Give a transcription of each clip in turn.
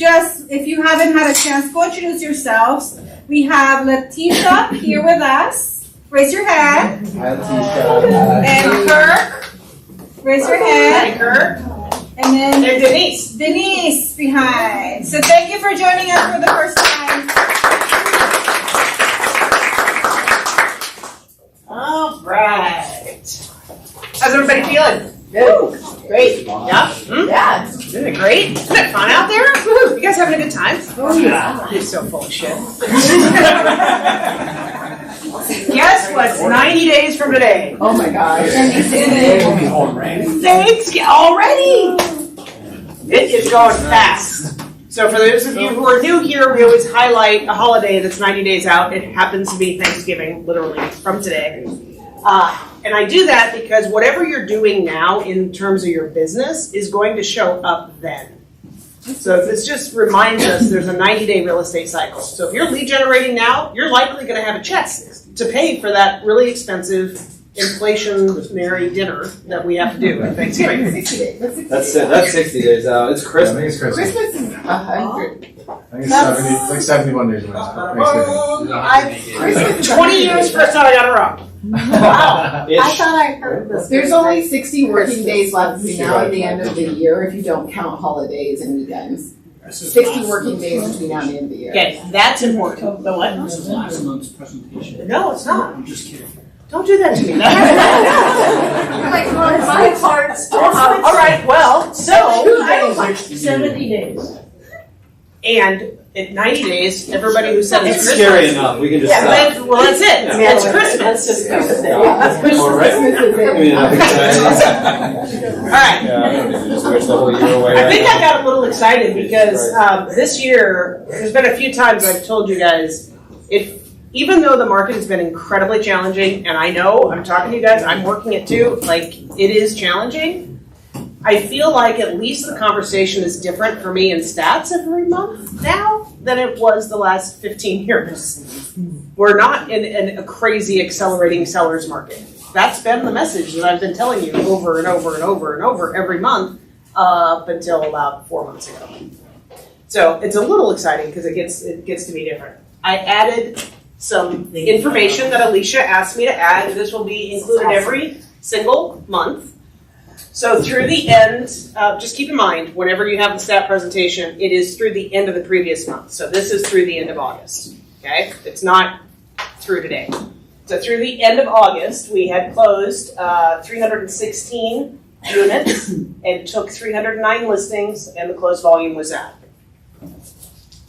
just, if you haven't had a chance, go introduce yourselves. We have Leticia here with us. Raise your hand. Hi, Leticia. And Kirk. Raise your hand. Hi, Kirk. And then And Denise. Denise behind. So thank you for joining us for the first time. All right. How's everybody feeling? Good. Great. Yeah? Yeah. Isn't it great? Isn't it fun out there? Woo-hoo. You guys having a good time? Oh, yeah. You're so full of shit. Guess what's 90 days from today? Oh my gosh. Thanks already. It is going fast. So for those of you who are new here, we always highlight a holiday that's 90 days out. It happens to be Thanksgiving, literally, from today. And I do that because whatever you're doing now in terms of your business is going to show up then. So this just reminds us there's a 90-day real estate cycle. So if you're lead generating now, you're likely going to have a check to pay for that really expensive inflationary dinner that we have to do at Thanksgiving. 60 days. That's it. That's 60 days out. It's I Christmas. think it's Christmas. Christmas is 100. I think it's 70, like 71 days away. Thanksgiving. 20 years first time I got it wrong. Wow. It's, I thought I heard this. There's only 60 working days left between now and the end of the year if you don't count holidays and weekends. 60 working days between now and the end of the year. Okay, that's important. The what? This is last month's presentation. No, it's not. I'm just kidding. Don't do that to me. My parts. All right, well, so, 70 days. and in 90 days, everybody who said it's it's Christmas. scary enough. We can just stop. Well, that's it. Yeah. It's Christmas. Just Christmas. All right. I mean, enough excited. All right. Yeah, I don't need to just wish the whole year away. I think I got a little excited because this year, there's been a few times I've told you guys, even though the market has been incredibly challenging, and I know, I'm talking to you guys, I'm working it too, like, it is challenging, I feel like at least the conversation is different for me in stats every month now than it was the last 15 years. We're not in a crazy accelerating seller's market. That's been the message that I've been telling you over and over and over and over every month up until about 4 months ago. So it's a little exciting because it gets to be different. I added some information that Alicia asked me to add. This will be included every single month. So through the end, just keep in mind, whenever you have the stat presentation, it is through the end of the previous month. So this is through the end of August, okay? It's not through today. So through the end of August, we had closed 316 units and took 309 listings, and the closed volume was that.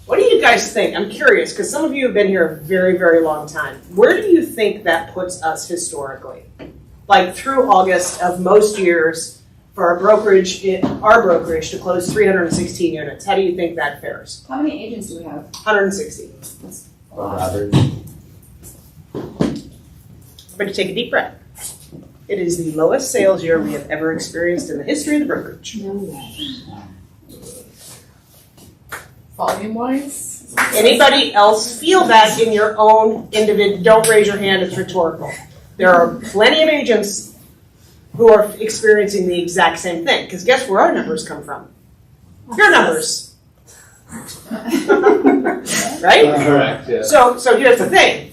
What do you guys think? I'm curious, because some of you have been here a very, very long time. Where do you think that puts us historically? Like through August of most years for our brokerage to close 316 units. How do you think that fares? How many agents do we have? 160. Robert. Everybody take a deep breath. It is the lowest sales year we have ever experienced in the history of the brokerage. Volume wise? Anybody else feel that in your own individual? Don't raise your hand, it's rhetorical. There are plenty of agents who are experiencing the exact same thing. Because guess where our numbers come from? Your numbers. Right? Correct, yeah. So here's the thing.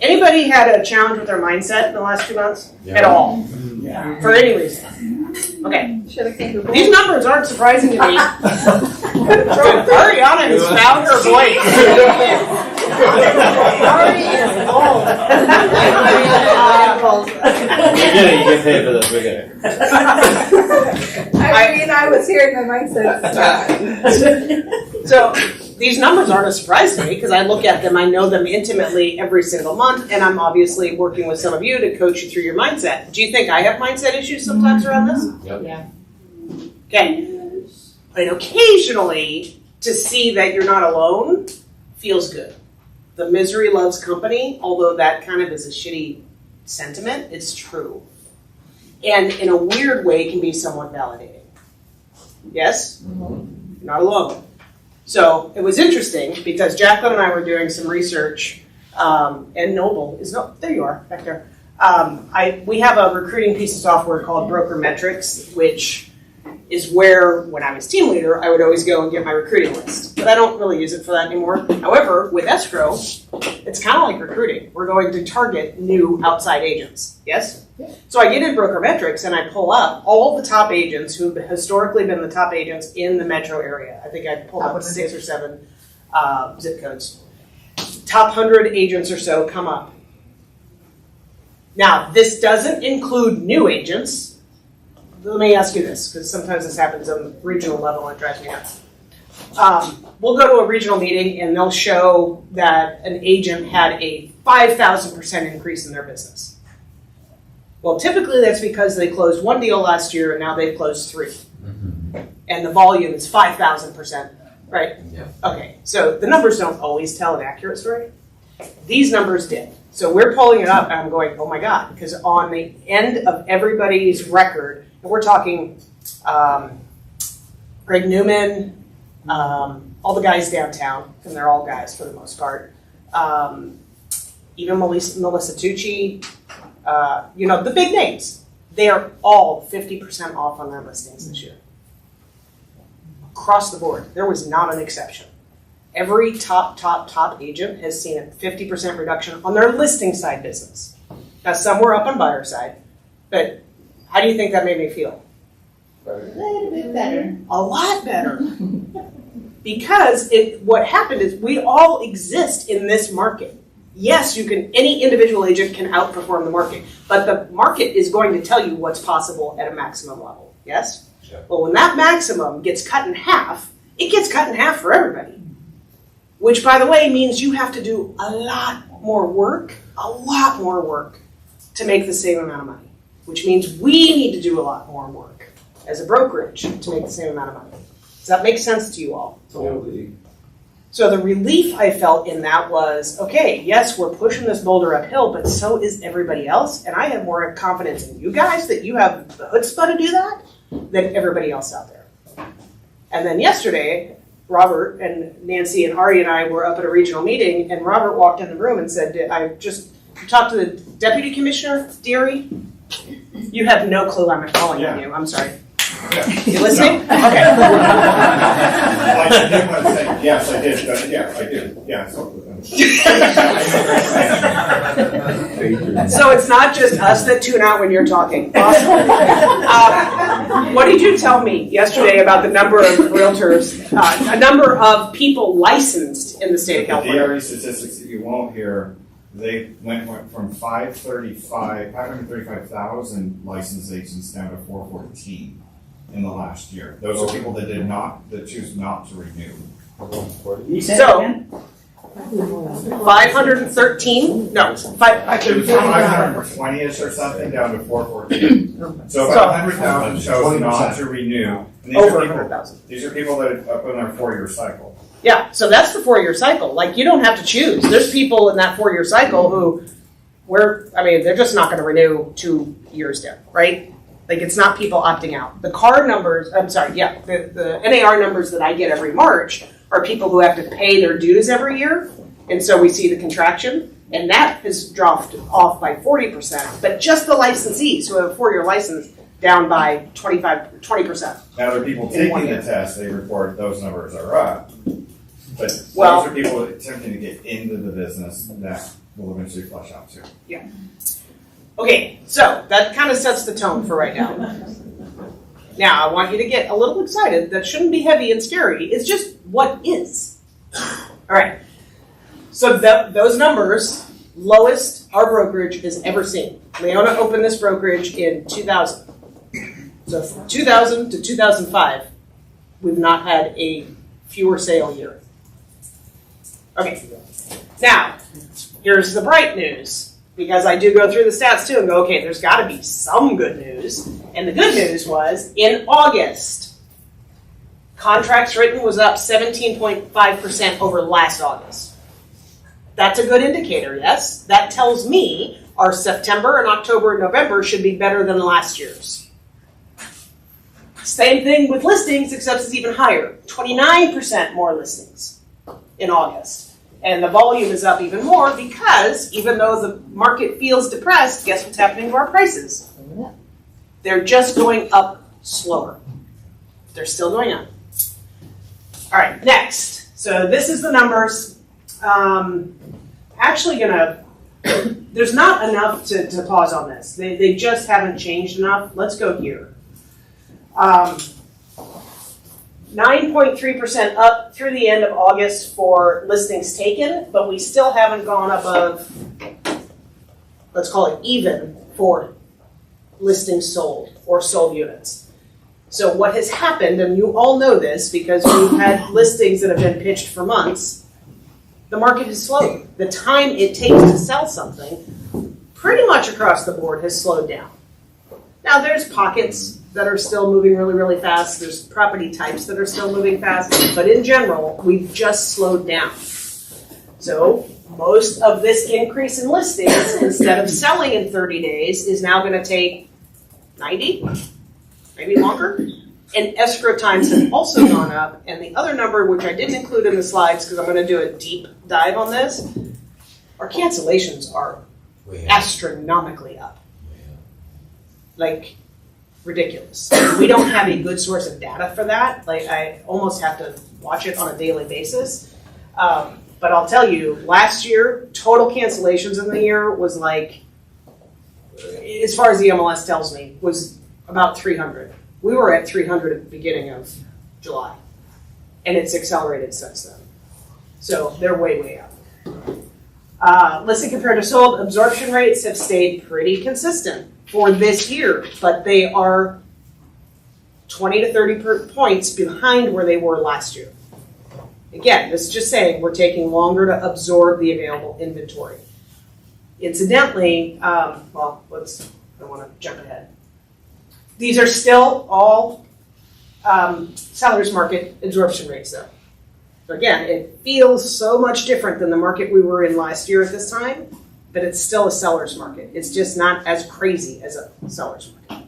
Anybody had a challenge with their mindset in the last 2 months? Yeah. At all? Yeah. For any reason? Okay. These numbers aren't surprising to me. Ariana has found her voice. Ari is old. We're getting, you get paid for this, we're getting. I was hearing my mindset. So these numbers aren't a surprise to me because I look at them, I know them intimately every single month, and I'm obviously working with some of you to coach you through your mindset. Do you think I have mindset issues sometimes around this? Yep. Yeah. Okay. And occasionally, to see that you're not alone feels good. The misery loves company, although that kind of is a shitty sentiment, it's true. And in a weird way, can be somewhat validating. Yes? You're not alone. So it was interesting because Jacqueline and I were doing some research, and Noble is there you are, back there. We have a recruiting piece of software called Broker Metrics, which is where, when I was team leader, I would always go and get my recruiting list. But I don't really use it for that anymore. However, with escrow, it's kind of like recruiting. We're going to target new outside agents. Yes? So I get in Brokermetrics and I pull up all the top agents who've historically been the top agents in the metro area. I think I pulled up 6 or 7 zip codes. Top 100 agents or so come up. Now, this doesn't include new agents. Let me ask you this, because sometimes this happens on the regional level and it drives me nuts. We'll go to a regional meeting and they'll show that an agent had a 5,000% increase in their business. Well, typically that's because they closed 1 deal last year and now they've closed 3. And the volume is 5,000%, right? Yeah. Okay, so the numbers don't always tell an accurate story. These numbers did. So we're pulling it up and I'm going, oh my God, because on the end of everybody's record, and we're talking Greg Newman, all the guys downtown, and they're all guys for the most part. Even Melissa Tucci, the big names. They are all 50% off on their listings this year. Across the board. There was not an exception. Every top agent has seen a 50% reduction on their listing side business. Now, some were up on buyer side, but how do you think that made me feel? A little bit better. A lot better. Because what happened is we all exist in this market. Yes, any individual agent can outperform the market, but the market is going to tell you what's possible at a maximum level. Yes? Sure. Well, when that maximum gets cut in half, it gets cut in half for everybody. Which, by the way, means you have to do a lot more work to make the same amount of money. Which means we need to do a lot more work as a brokerage to make the same amount of money. Does that make sense to you all? Totally. So the relief I felt in that was, okay, yes, we're pushing this boulder uphill, but so is everybody else. And I have more confidence in you guys that you have the chutzpah to do that than everybody else out there. And then yesterday, Robert and Nancy and Ari and I were up at a regional meeting, and Robert walked in the room and said, you talked to the deputy commissioner, Deary? You have no clue I'm calling on you. I'm sorry. Yeah. You listening? No. Okay. Yes, I did. Yeah, I did. Yeah. So it's not just us that tune out when you're talking. Awesome. What did you tell me yesterday about the number of realtors, a number of people licensed in the state of The California? DRE statistics that you won't hear, they went from 535,000 licensed agents down to 414 in the last year. Those are people that choose not to renew. You said So- it again? 513? No, It was 520-ish or something down to 414. So about 100,000 chose not to renew. And over 100,000. These are people that are up in their 4-year cycle. Yeah, so that's the 4-year cycle. Like, you don't have to choose. There's people in that 4-year cycle who, they're just not going to renew 2 years down, right? Like, it's not people opting out. The CAR numbers, the NAR numbers that I get every March are people who have to pay their dues every year. And so we see the contraction. And that has dropped off by 40%. But just the licensees who have a 4-year license down by 20%. Now, there are people In 1 taking year. the test, they report those numbers are up. But Well- those are people attempting to get into the business that will eventually flush out too. Okay, so that kind of sets the tone for right now. Now, I want you to get a little excited. That shouldn't be heavy and scary. It's just what is. All right. So those numbers, lowest our brokerage has ever seen. Leona opened this brokerage in 2000. So from 2000 to 2005, we've not had a fewer sale year. Okay. Now, here's the bright news. Because I do go through the stats too and go, okay, there's got to be some good news. And the good news was in August, contracts written was up 17.5% over last August. That's a good indicator, yes? That tells me our September and October and November should be better than last year's. Same thing with listings, except it's even higher. 29% more listings in August. And the volume is up even more because even though the market feels depressed, guess what's happening to our prices? They're just going up slower. They're still going up. All right, next. So this is the numbers. Actually gonna, there's not enough to pause on this. They just haven't changed enough. Let's go here. 9.3% up through the end of August for listings taken, but we still haven't gone above, let's call it even, for listings sold or sold units. So what has happened, and you all know this because we've had listings that have been pitched for months, the market has slowed. The time it takes to sell something, pretty much across the board, has slowed down. Now there's pockets that are still moving really, really fast. There's property types that are still moving fast, but in general, we've just slowed down. So most of this increase in listings, instead of selling in 30 days, is now going to take 90, maybe longer. And escrow times have also gone up. And the other number, which I didn't include in the slides because I'm going to do a deep dive on this, our cancellations are astronomically up. Like, ridiculous. We don't have a good source of data for that. Like, I almost have to watch it on a daily basis. But I'll tell you, last year, total cancellations in the year was like, as far as the MLS tells me, was about 300. We were at 300 at the beginning of July, and it's accelerated since then. So they're way, way up. Listing compared to sold, absorption rates have stayed pretty consistent for this year, but they are 20 to 30 points behind where they were last year. Again, this is just saying we're taking longer to absorb the available inventory. Incidentally, I don't want to jump ahead. These are still all seller's market absorption rates, though. So again, it feels so much different than the market we were in last year at this time, but it's still a seller's market. It's just not as crazy as a seller's market.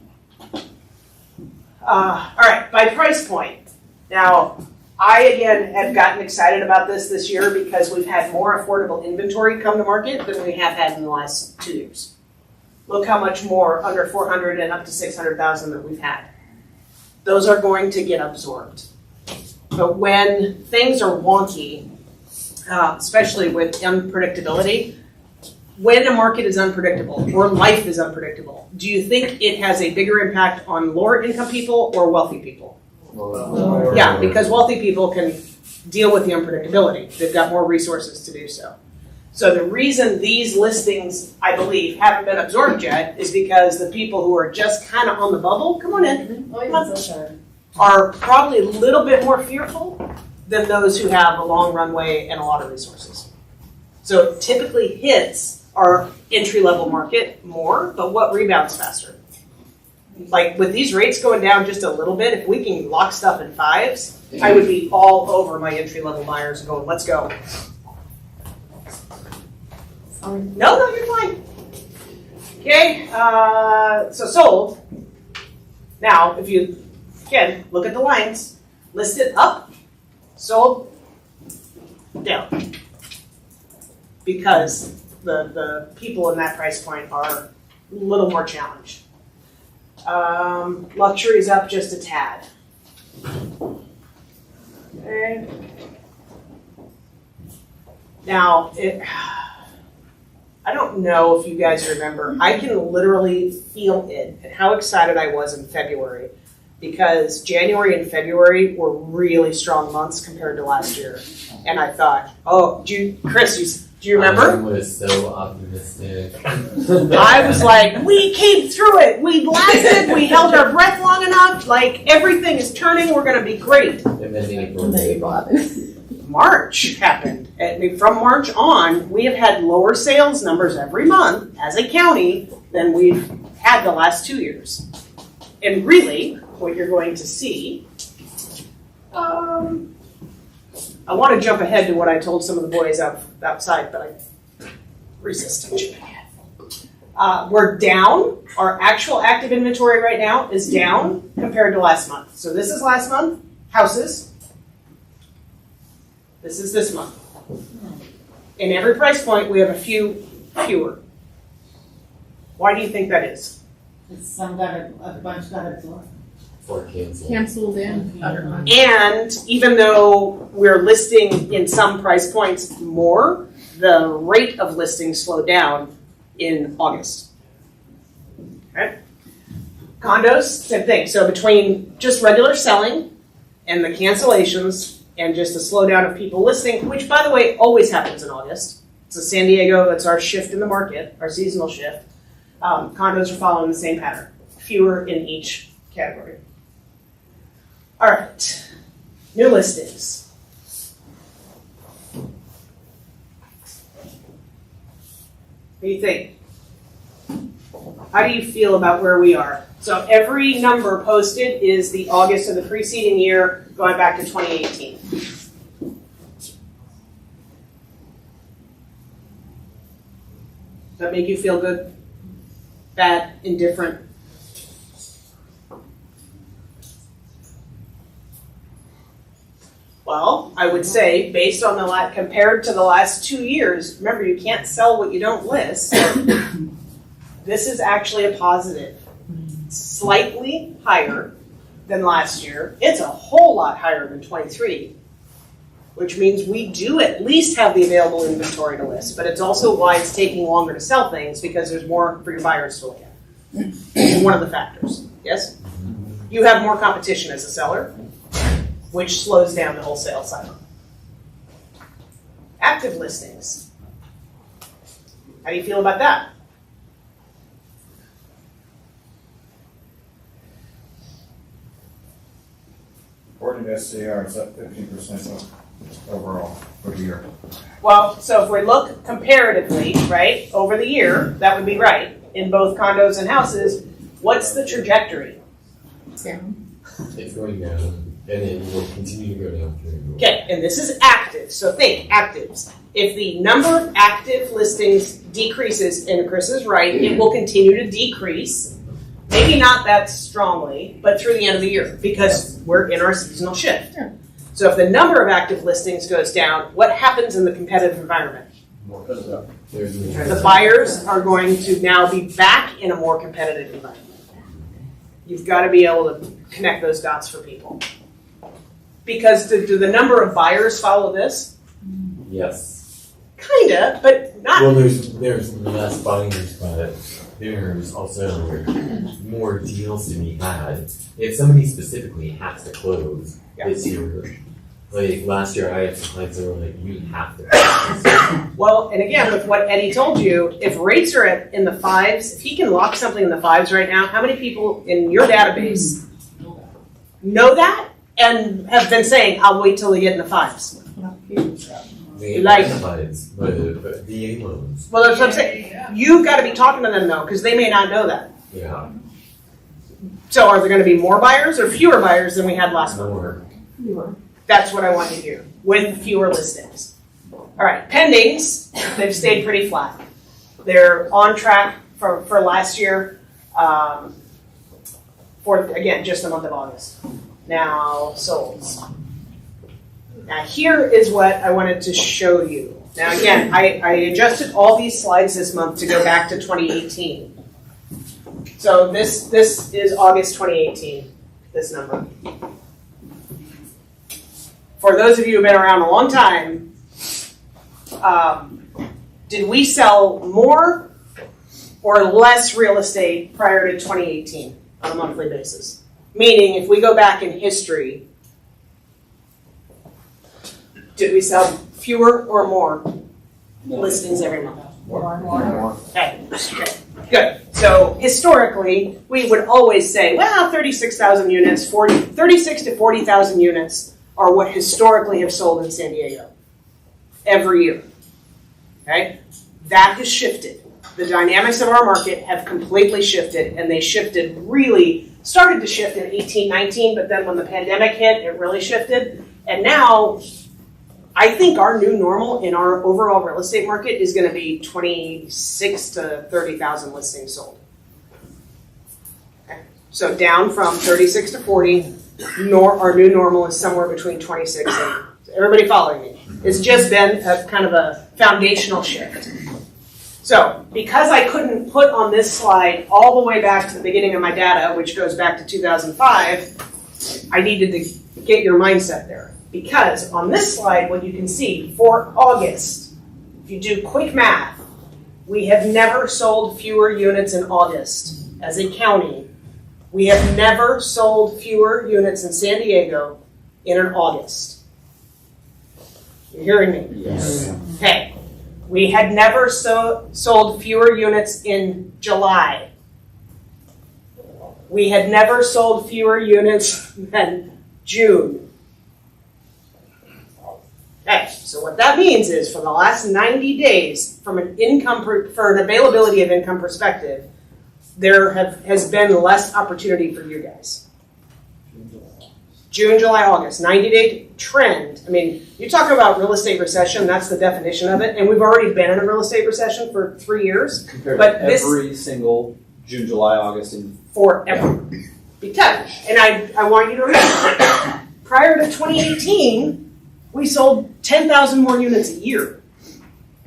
All right, by price point. Now, I, again, have gotten excited about this year because we've had more affordable inventory come to market than we have had in the last 2 years. Look how much more under 400 and up to 600,000 that we've had. Those are going to get absorbed. But when things are wonky, especially with unpredictability, when a market is unpredictable or life is unpredictable, do you think it has a bigger impact on lower income people or wealthy people? Yeah, because wealthy people can deal with the unpredictability. They've got more resources to do so. So the reason these listings, I believe, haven't been absorbed yet is because the people who are just kind of on the bubble, come on in, are probably a little bit more fearful than those who have a long runway and a lot of resources. So it typically hits our entry-level market more, but what rebounds faster? Like with these rates going down just a little bit, if we can lock stuff in 5s, I would be all over my entry-level buyers and going, let's go. No, you're fine. Okay, so sold. Now, if you, again, look at the lines, listed up, sold, down. Because the people in that price point are a little more challenged. Luxury is up just a tad. Okay. Now, I don't know if you guys remember, I can literally feel it and how excited I was in February because January and February were really strong months compared to last year. And I thought, Chris, do you remember? I was so optimistic. I was like, we came through it. We lasted. We held our breath long enough. Like, everything is turning. We're going to be great. And then April. March happened. And from March on, we have had lower sales numbers every month as a county than we've had the last 2 years. And really, what you're going to see, I want to jump ahead to what I told some of the boys outside, but I resist jumping ahead. We're down. Our actual active inventory right now is down compared to last month. So this is last month, houses. This is this month. In every price point, we have a few fewer. Why do you think that is? A bunch got absorbed. For cancel. Canceled and other money. And even though we're listing in some price points more, the rate of listing slowed down in August. Okay? Condos, same thing. So between just regular selling and the cancellations and just a slowdown of people listing, which by the way always happens in August. It's a San Diego, that's our shift in the market, our seasonal shift. Condos are following the same pattern, fewer in each category. All right, new listings. What do you think? How do you feel about where we are? So every number posted is the August of the preceding year, going back to 2018. Does that make you feel good? Bad? Indifferent? Well, I would say, based on compared to the last 2 years, remember you can't sell what you don't list. This is actually a positive. Slightly higher than last year. It's a whole lot higher than 23, which means we do at least have the available inventory to list, but it's also why it's taking longer to sell things because there's more for your buyers to look at. It's one of the factors, yes? You have more competition as a seller, which slows down the wholesale cycle. Active listings. How do you feel about that? According to SCR, it's up 15% overall for the year. Well, so if we look comparatively, right, over the year, that would be right, in both condos and houses, what's the trajectory? It's going down, and it will continue to go down through. Okay, and this is active, so think, actives. If the number of active listings decreases, and Chris is right, it will continue to decrease. Maybe not that strongly, but through the end of the year, because we're in our seasonal shift. So if the number of active listings goes down, what happens in the competitive environment? The buyers are going to now be back in a more competitive environment. You've got to be able to connect those dots for people. Because do the number of buyers follow this? Yes. Kinda, but not. Well, there's less buyers, but there's also more deals to be had. If somebody specifically has to close this year, like last year I had some clients that were like, you have to close. Well, and again, with what Eddie told you, if rates are in the fives, if he can lock something in the fives right now, how many people in your database know that and have been saying, I'll wait till we get in the fives? They Like- but VA loans. Well, that's what I'm saying. You've got to be talking to them though, because they may not know that. Yeah. So are there going to be more buyers or fewer buyers than we had last month? More. That's what I want you to hear, with fewer listings. All right, pendings, they've stayed pretty flat. They're on track for last year, for, again, just the month of August. Now, solds. Now, here is what I wanted to show you. Now, again, I adjusted all these slides this month to go back to 2018. So this is August 2018, this number. For those of you who've been around a long time, did we sell more or less real estate prior to 2018 on a monthly basis? Meaning, if we go back in history, did we sell fewer or more listings every month? More. Okay, good. So historically, we would always say, well, 36,000 units, 36 to 40,000 units are what historically have sold in San Diego every year. Okay? That has shifted. The dynamics of our market have completely shifted, and they shifted really, started to shift in 18, 19, but then when the pandemic hit, it really shifted. And now, I think our new normal in our overall real estate market is going to be 26 to 30,000 listings sold. Okay. So down from 36 to 40, our new normal is somewhere between 26 and, everybody following me? It's just been a kind of a foundational shift. So, because I couldn't put on this slide all the way back to the beginning of my data, which goes back to 2005, I needed to get your mindset there. Because on this slide, what you can see, for August, if you do quick math, we have never sold fewer units in August. As a county, we have never sold fewer units in San Diego in an August. You're hearing me? Yes. Okay. We had never sold fewer units in July. We had never sold fewer units than June. Okay, so what that means is for the last 90 days, from an for an availability of income perspective, there has been less opportunity for you guys. June, July, August, 90-day trend. I mean, you talk about real estate recession, that's the definition of it, and we've already been in a real estate recession for 3 years. Compared But to every single June, July, August, and forever. Because, and I want you to remember, prior to 2018, we sold 10,000 more units a year.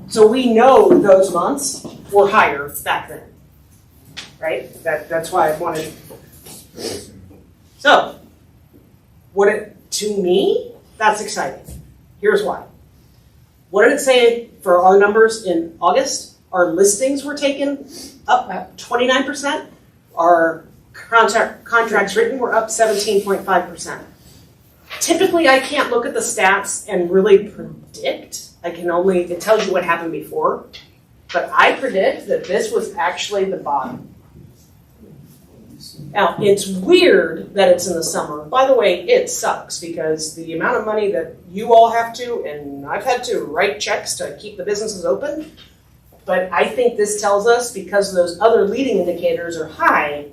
So we know those months were higher back then. Right? That's why I wanted. So, to me, that's exciting. Here's why. What did it say for our numbers in August? Our listings were taken up 29%. Our contracts written were up 17.5%. Typically, I can't look at the stats and really predict. It tells you what happened before. But I predict that this was actually the bottom. Now, it's weird that it's in the summer. By the way, it sucks because the amount of money that you all have to, and I've had to write checks to keep the businesses open. But I think this tells us, because those other leading indicators are high,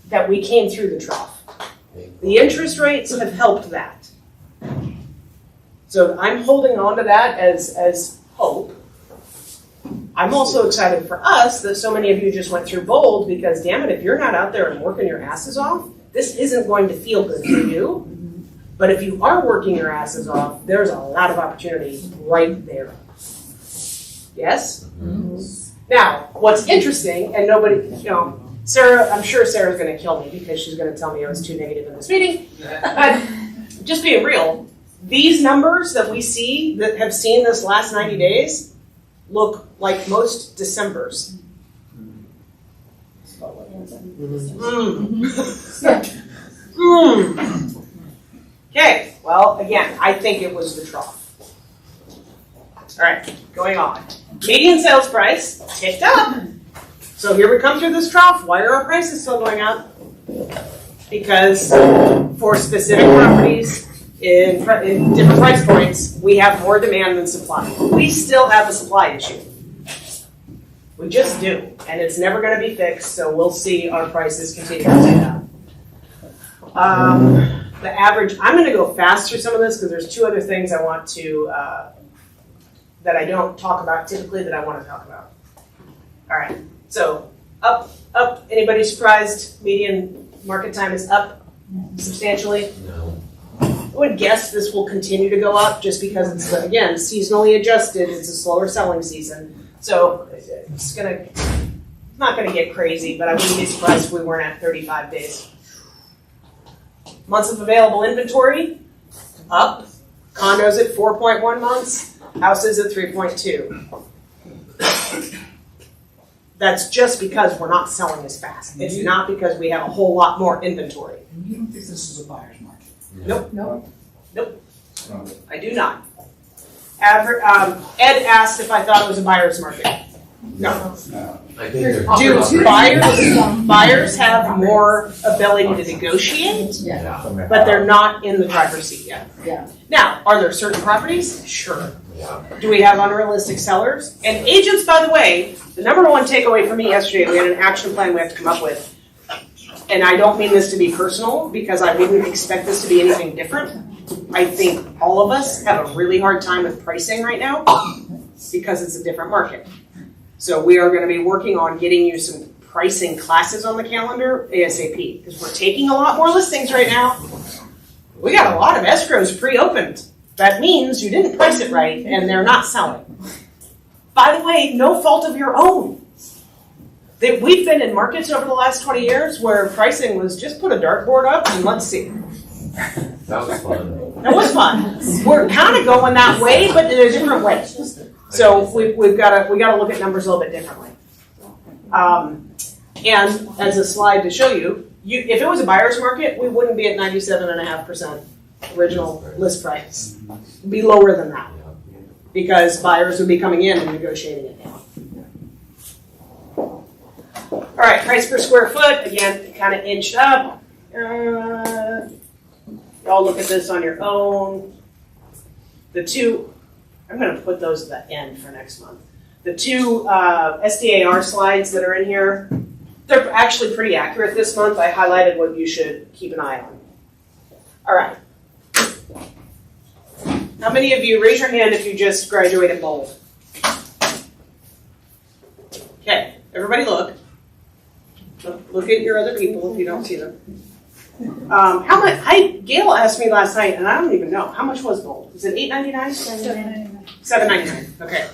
that we came through the trough. The interest rates have helped that. So I'm holding on to that as hope. I'm also excited for us that so many of you just went through Bold, because damn it, if you're not out there and working your asses off, this isn't going to feel good for you. But if you are working your asses off, there's a lot of opportunity right there. Yes? Mm-hmm. Now, what's interesting, and nobody, Sarah, I'm sure Sarah's going to kill me because she's going to tell me I was too negative in this meeting. But just being real, these numbers that we see, that have seen this last 90 days, look like most Decembers. Okay, well, again, I think it was the trough. All right, going on. Median sales price ticked up. So here we come through this trough. Why are our prices still going up? Because for specific properties in different price points, we have more demand than supply. We still have a supply issue. We just do. And it's never going to be fixed, so we'll see our prices continue to tick up. The average, I'm going to go fast through some of this because there's two other things I want to, that I don't talk about typically that I want to talk about. All right, so up. Anybody surprised? Median market time is up substantially? No. I would guess this will continue to go up just because it's, again, seasonally adjusted. It's a slower selling season. So it's not going to get crazy, but I wouldn't be surprised if we weren't at 35 days. Months of available inventory, up. Condos at 4.1 months, houses at 3.2. That's just because we're not selling as fast. It's not because we have a whole lot more inventory. And you don't think this is a buyer's market? Nope. I do not. Ed asked if I thought it was a buyer's market. No. I think they're Do buyers have more ability to negotiate, Yeah. but they're not in the driver's seat yet. Yeah. Now, are there certain properties? Sure. Yeah. Do we have unrealistic sellers? And agents, by the way, the number one takeaway for me yesterday, we had an action plan we have to come up with. And I don't mean this to be personal, because I wouldn't expect this to be anything different. I think all of us have a really hard time with pricing right now because it's a different market. So we are going to be working on getting you some pricing classes on the calendar ASAP, because we're taking a lot more listings right now. We got a lot of escrows pre-opened. That means you didn't price it right and they're not selling. By the way, no fault of your own. We've been in markets over the last 20 years where pricing was just put a dartboard up and let's see. That was fun. It was fun. We're kind of going that way, but in a different way. So we got to look at numbers a little bit differently. And as a slide to show you, if it was a buyer's market, we wouldn't be at 97.5% original list price. It'd be lower than that because buyers would be coming in and negotiating it down. All right, price per square foot, again, kind of inched up. Y'all look at this on your own. The two, I'm going to put those at the end for next month. The two SDAR slides that are in here, they're actually pretty accurate this month. I highlighted what you should keep an eye on. All right. How many of you, raise your hand if you just graduated bold? Okay, everybody look. Look at your other people if you don't see them. How much? Gail asked me last night, and I don't even know how much was gold. Is it $8.99? $7.99. Okay.